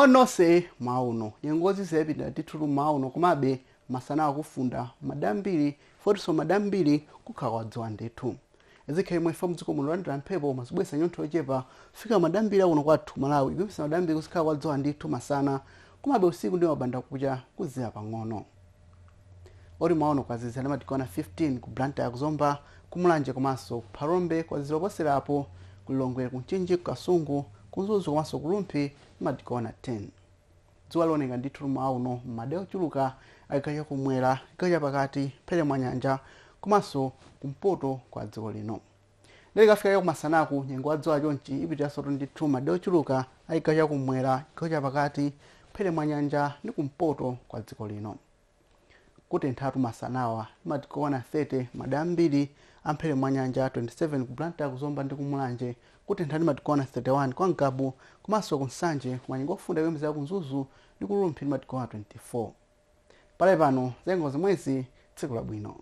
Monose mauno nyengozi zepita titulu mauno kumabe masana akufunda madambiri fotiso madambiri kukhawadziwa ndithu ezikhaye mwefa mdziko muno landira mphepo mazibwesa nyontho ochepa fika madambiri akuno kwathu Malawi ibimisa madambiri kusikhawadziwa ndithu masana kumabe usiku ndi mabanda kucha kuziya pang'ono ori mauno kwazizana matikona 15 ku Blantyre yakuzomba kumulanje komanso kuphalombe kwazizira poserapo kulilongwe kunchinji kukasungu kunzuzu komanso kulumphi matikona 10 dzuwa loneka ndithu mauno madeo chuluka akikacha kumwera ikacha pakati phele mwa nyanja komanso kumpoto kwa dziko lino lero kafika kumasanaku nyengo wa dzuwa chonchi ipitiranso ndithu madeo chuluka akikacha kumwera ikacha pakati phele mwa nyanja ndi kumpoto kwa dziko lino kuti nthatu masanawa matikona 30 madambiri amphele mwa nyanja 27 ku Blantyre yakuzomba ndi kumulanje kuti nthatu matikona 31 kwa Nkabu komanso kunsanje kumanyengo ofunda kuyembekezera kunzuzu ndi kulumphi matikona 24 pale pano zengo zomwezi tsiku labwino.